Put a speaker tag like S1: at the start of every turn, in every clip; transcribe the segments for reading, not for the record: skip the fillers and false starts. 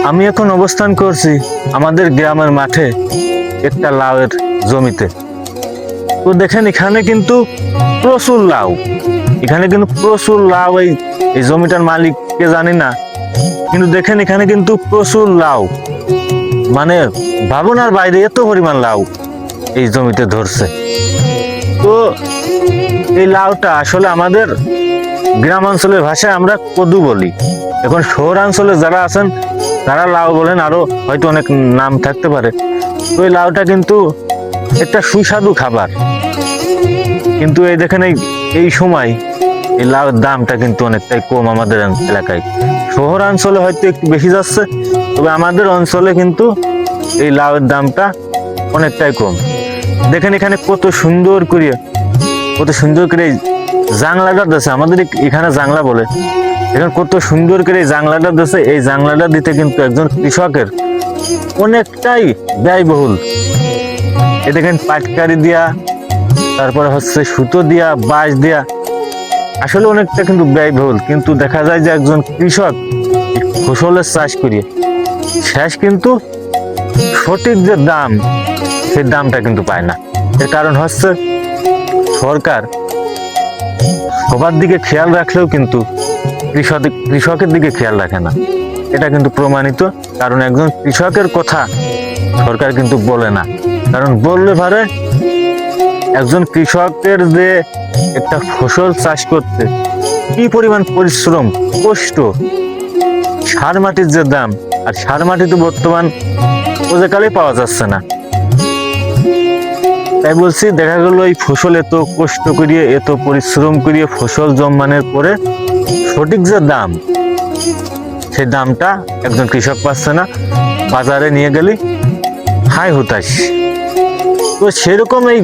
S1: আমি এখন অবস্থান করছি আমাদের গ্রামের মাঠে একটা লাউয়ের জমিতে। তো দেখেন এখানে কিন্তু প্রচুর লাউ, এখানে কিন্তু প্রচুর লাউ। এই জমিটার মালিক কে জানি না, কিন্তু দেখেন এখানে কিন্তু প্রচুর লাউ, মানে ভাবনার বাইরে এত পরিমাণ লাউ এই জমিতে ধরছে। তো এই লাউটা আসলে আমাদের গ্রামাঞ্চলের ভাষায় আমরা কদু বলি। এখন শহরাঞ্চলে যারা আছেন তারা লাউ বলেন, আরো হয়তো অনেক নাম থাকতে পারে। তো এই লাউটা কিন্তু একটা সুস্বাদু খাবার, কিন্তু এই দেখেন এই সময় এই লাউয়ের দামটা কিন্তু অনেকটাই কম আমাদের এলাকায়। শহরাঞ্চলে হয়তো একটু বেশি যাচ্ছে, তবে আমাদের অঞ্চলে কিন্তু এই লাউয়ের দামটা অনেকটাই কম। দেখেন এখানে কত সুন্দর করে জাংলাটা দিয়েছে, আমাদের এখানে জাংলা বলে। এখন কত সুন্দর করে এই জাংলাটা দিয়েছে। এই জাংলাটা দিতে কিন্তু একজন কৃষকের অনেকটাই ব্যয়বহুল। এ দেখেন পাটকারি দিয়া, তারপরে হচ্ছে সুতো দিয়া, বাঁশ দিয়া, আসলে অনেকটা কিন্তু ব্যয়বহুল। কিন্তু দেখা যায় যে একজন কৃষক ফসলের চাষ করিয়ে শেষ কিন্তু সঠিক যে দাম, সেই দামটা কিন্তু পায় না। এর কারণ হচ্ছে সরকার সবার দিকে খেয়াল রাখলেও কিন্তু কৃষকের দিকে খেয়াল রাখে না। এটা কিন্তু প্রমাণিত, কারণ একজন কৃষকের কথা সরকার কিন্তু বলে না। কারণ বললে পারে একজন কৃষকের যে একটা ফসল চাষ করতে কি পরিমাণ পরিশ্রম, কষ্ট, সার মাটির যে দাম, আর সার মাটি তো বর্তমান প্রজাকালে পাওয়া যাচ্ছে না। তাই বলছি, দেখা গেল এই ফসল এত কষ্ট করিয়ে, এত পরিশ্রম করিয়ে ফসল জন্মানোর পরে সঠিক যে দাম, সেই দামটা একজন কৃষক পাচ্ছে না। বাজারে নিয়ে গেলে হাই হতাশ। তো সেরকম এই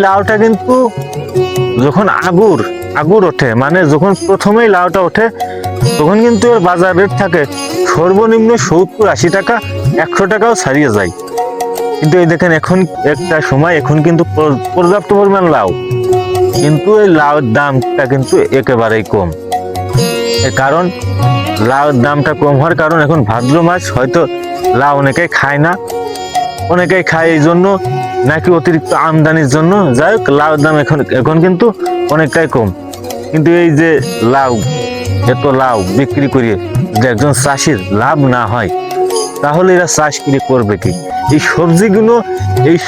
S1: লাউটা কিন্তু যখন আগুর ওঠে, মানে যখন প্রথমেই লাউটা ওঠে, তখন কিন্তু এর বাজার রেট থাকে সর্বনিম্ন 70-80 টাকা, 100 টাকাও ছাড়িয়ে যায়। কিন্তু এই দেখেন এখন একটা সময়, এখন কিন্তু পর্যাপ্ত পরিমাণ লাউ, কিন্তু এই লাউয়ের দামটা কিন্তু একেবারেই কম। এর কারণ লাউয়ের দামটা কম হওয়ার কারণ এখন ভাদ্র মাস, হয়তো লাউ অনেকেই খায় না, অনেকেই খায় এই জন্য, নাকি অতিরিক্ত আমদানির জন্য। যাই হোক, লাউয়ের দাম এখন কিন্তু অনেকটাই কম। কিন্তু এই যে এত লাউ বিক্রি করিয়ে যদি একজন চাষির লাভ না হয়, তাহলে এরা চাষ করে করবে কি? এই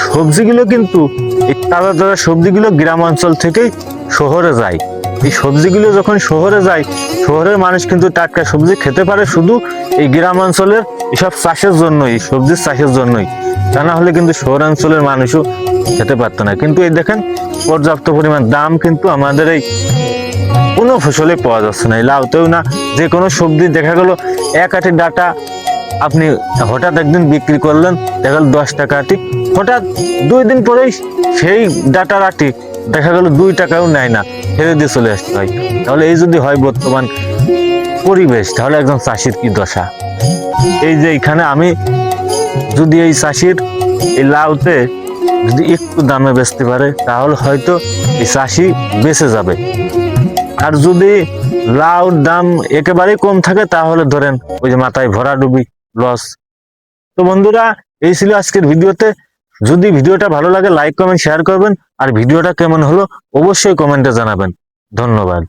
S1: সবজিগুলো কিন্তু, এই তাজা তাজা সবজিগুলো গ্রাম অঞ্চল থেকেই শহরে যায়। এই সবজিগুলো যখন শহরে যায়, শহরের মানুষ কিন্তু টাটকা সবজি খেতে পারে শুধু এই গ্রাম অঞ্চলের এসব চাষের জন্যই, সবজির চাষের জন্যই। তা না হলে কিন্তু শহরাঞ্চলের মানুষও খেতে পারতো না। কিন্তু এই দেখেন পর্যাপ্ত পরিমাণ দাম কিন্তু আমাদের এই কোনো ফসলে পাওয়া যাচ্ছে না, এই লাউতেও না। যে কোনো সবজি দেখা গেল এক আটি ডাটা আপনি হঠাৎ একদিন বিক্রি করলেন, দেখা গেল 10 টাকা আটি, হঠাৎ 2 দিন পরেই সেই ডাটার আটি দেখা গেল 2 টাকাও নেয় না, ফেলে দিয়ে চলে আসতে হয়। তাহলে এই যদি হয় বর্তমান পরিবেশ, তাহলে একজন চাষির কি দশা। এই যে এখানে আমি যদি এই চাষির এই লাউতে যদি একটু দামে বেচতে পারে, তাহলে হয়তো এই চাষি বেঁচে যাবে। আর যদি লাউর দাম একেবারেই কম থাকে, তাহলে ধরেন ওই যে মাথায় ভরা ডুবি, লস। তো বন্ধুরা, এই ছিল আজকের ভিডিওতে। যদি ভিডিওটা ভালো লাগে লাইক কমেন্ট শেয়ার করবেন, আর ভিডিওটা কেমন হলো অবশ্যই কমেন্টে জানাবেন। ধন্যবাদ।